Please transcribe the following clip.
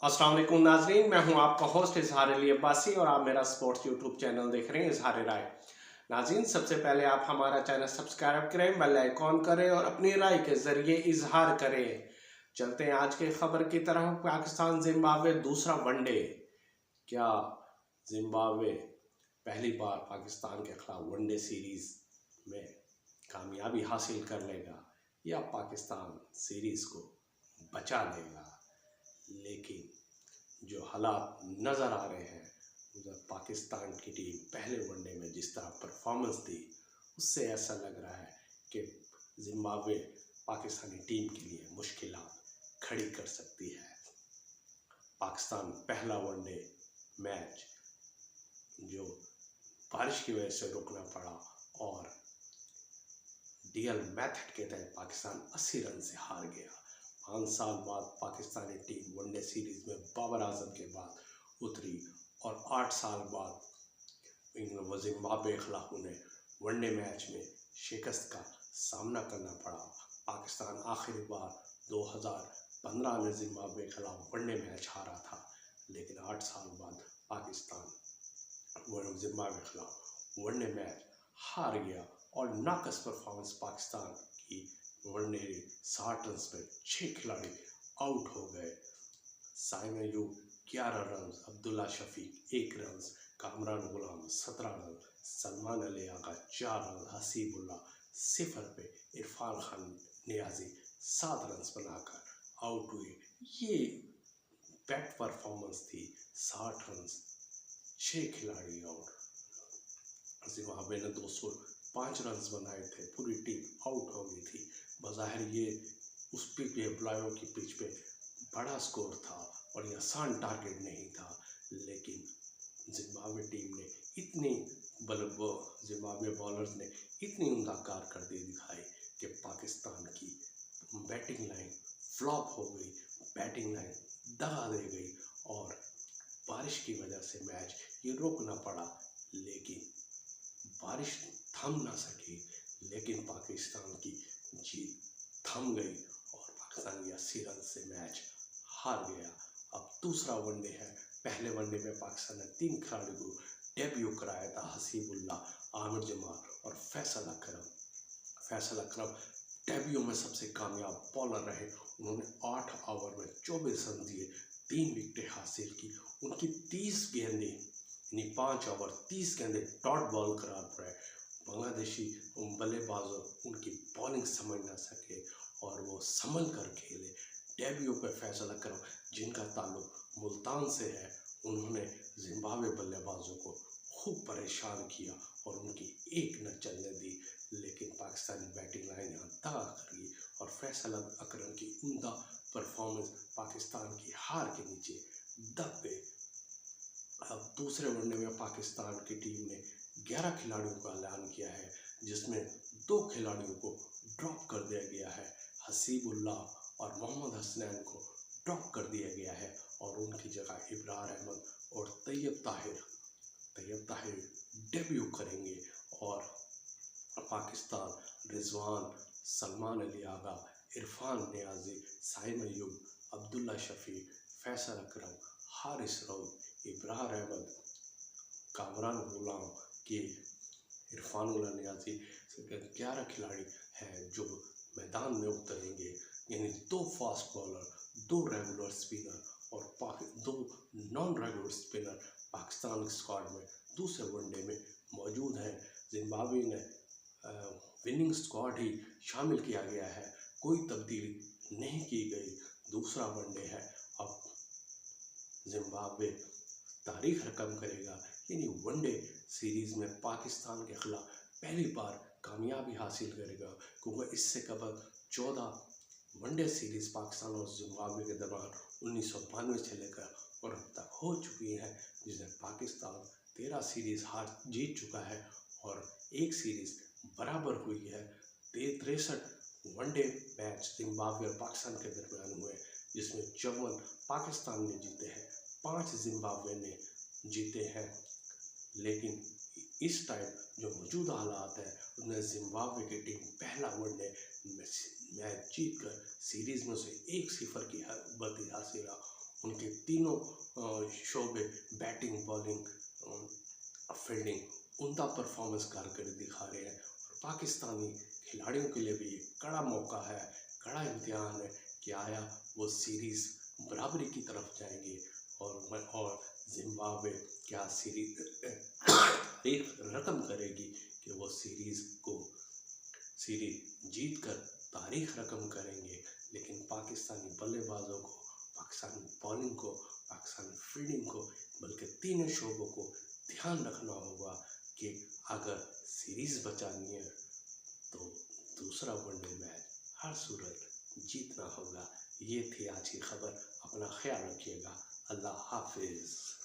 अस्सलाम वालेकुम नाजरीन, मैं हूं आपका होस्ट इजहार अली अब्बासी और आप मेरा स्पोर्ट्स यूट्यूब चैनल देख रहे हैं इजहार राय। नाजरीन, सबसे पहले आप हमारा चैनल सब्सक्राइब करें, बेल आइकॉन करें और अपनी राय के जरिए इजहार करें। चलते हैं आज के खबर की तरफ। पाकिस्तान जिम्बाब्वे दूसरा वनडे। क्या जिम्बाब्वे पहली बार पाकिस्तान के खिलाफ वनडे सीरीज में कामयाबी हासिल कर लेगा या पाकिस्तान सीरीज को बचा लेगा? लेकिन जो हालात नज़र आ रहे हैं उधर पाकिस्तान की टीम पहले वनडे में जिस तरह परफॉर्मेंस दी, उससे ऐसा लग रहा है कि जिम्बाब्वे पाकिस्तानी टीम के लिए मुश्किलात खड़ी कर सकती है। पाकिस्तान पहला वनडे मैच जो बारिश की वजह से रुकना पड़ा और डीएल मेथड के तहत पाकिस्तान 80 रन से हार गया। 5 साल बाद पाकिस्तानी टीम वनडे सीरीज में बाबर आजम के बाद उतरी और 8 साल बाद जिम्बाब्वे के खिलाफ उन्हें वनडे मैच में शिकस्त का सामना करना पड़ा। पाकिस्तान आखिरी बार 2015 में जिम्बाब्वे के खिलाफ वनडे मैच हारा था, लेकिन 8 साल बाद पाकिस्तान जिम्बाब्वे के खिलाफ वनडे मैच हार गया और नाकस परफॉर्मेंस पाकिस्तान की वनडे 60 रन पर 6 खिलाड़ी आउट हो गए। साइम अयूब 11 रन, अब्दुल्ला शफीक 1 रन, कामरान गुलाम 17 रन, सलमान अली आगा 4 रन, हसीबुल्ला 0 पे, इरफान खान नियाजी 7 रन बनाकर आउट हुए। ये बैट परफॉर्मेंस थी। 60 रन, 6 खिलाड़ी आउट। जिम्बाब्वे ने 205 रन बनाए थे, पूरी टीम आउट हो गई थी। बज़ाहिर ये उस पिच पे, बुलायों की पिच पे बड़ा स्कोर था और ये आसान टारगेट नहीं था, लेकिन जिम्बाब्वे टीम ने जिम्बाब्वे बॉलर्स ने इतनी उम्दा कारकर्दगी दिखाई कि पाकिस्तान की बैटिंग लाइन फ्लॉप हो गई, बैटिंग लाइन दगा दे गई और बारिश की वजह से मैच ये रोकना पड़ा। लेकिन बारिश थम ना सकी, लेकिन पाकिस्तान की जीत थम गई और पाकिस्तान 80 रन से मैच हार गया। अब दूसरा वनडे है। पहले वनडे में पाकिस्तान ने 3 खिलाड़ियों को डेब्यू कराया था, हसीबुल्ला, आमिर जमाल और फैसल अकरम। फैसल अकरम डेब्यू में सबसे कामयाब बॉलर रहे। उन्होंने 8 ओवर में 24 रन दिए, 3 विकेटें हासिल की। उनकी 30 गेंदें यानी 5 ओवर 30 गेंदें डॉट बॉल करार पड़े। बांग्लादेशी बल्लेबाजों उनकी बॉलिंग समझ ना सके और वो संभल कर खेले। डेब्यू पे फैसल अकरम, जिनका ताल्लुक मुल्तान से है, उन्होंने जिम्बाब्वे बल्लेबाजों को खूब परेशान किया और उनकी एक न चलने दी, लेकिन पाकिस्तानी बैटिंग लाइन यहाँ दगा कर गई और फैसल अकरम की उम्दा परफॉर्मेंस पाकिस्तान की हार के नीचे दब गई। अब दूसरे वनडे में पाकिस्तान की टीम ने 11 खिलाड़ियों का ऐलान किया है, जिसमें 2 खिलाड़ियों को ड्रॉप कर दिया गया है। हसीबुल्ला और मोहम्मद हसनैन को ड्रॉप कर दिया गया है और उनकी जगह इब्रार अहमद और तैयब ताहिर डेब्यू करेंगे। और पाकिस्तान रिजवान, सलमान अली आगा, इरफान नियाजी, साइम अयूब, अब्दुल्ला शफीक, फैसल अकरम, हारिस रऊफ, इब्रार अहमद, कामरान गुलाम के इरफानुल्लाह नियाजी 11 खिलाड़ी हैं जो मैदान में उतरेंगे। यानी 2 फास्ट बॉलर, 2 रेगुलर स्पिनर और 2 non regular spinner Pakistan squad में दूसरे वनडे में मौजूद हैं। जिम्बाब्वे ने विनिंग स्क्वाड ही शामिल किया गया है, कोई तब्दीली नहीं की गई। दूसरा वनडे है। अब जिम्बाब्वे तारीख रकम करेगा, यानी वनडे सीरीज में पाकिस्तान के खिलाफ पहली बार कामयाबी हासिल करेगा, क्योंकि इससे कबल 14 वनडे सीरीज पाकिस्तान और जिम्बाब्वे के दौरान 1992 से लेकर और अब तक हो चुकी है, जिसमें पाकिस्तान 13 सीरीज जीत चुका है और 1 सीरीज बराबर हुई है। 63 वनडे मैच जिम्बाब्वे और पाकिस्तान के दरमियान हुए, जिसमें 54 पाकिस्तान ने जीते हैं, 5 जिम्बाब्वे ने जीते हैं। लेकिन इस टाइम जो मौजूदा हालात है, उनमें जिम्बाब्वे की टीम पहला वनडे मैच जीत कर सीरीज में से 1-0 की बढ़त हासिल उनके तीनों शोबे बैटिंग, बॉलिंग, फील्डिंग उनका परफॉर्मेंस करके दिखा रहे हैं। और पाकिस्तानी खिलाड़ियों के लिए भी ये कड़ा मौका है, कड़ा इम्तिहान है कि आया वो सीरीज़ बराबरी की तरफ जाएंगे और जिम्बाब्वे क्या सीरीज एक रकम करेगी कि वो सीरीज जीत कर तारीख रकम करेंगे। लेकिन पाकिस्तानी बल्लेबाजों को, पाकिस्तानी बॉलिंग को, पाकिस्तानी फील्डिंग को, बल्कि तीनों शोबों को ध्यान रखना होगा कि अगर सीरीज बचानी है तो दूसरा वनडे मैच हर सूरत जीतना होगा। ये थी आज की खबर। अपना ख्याल रखिएगा। अल्लाह हाफिज़।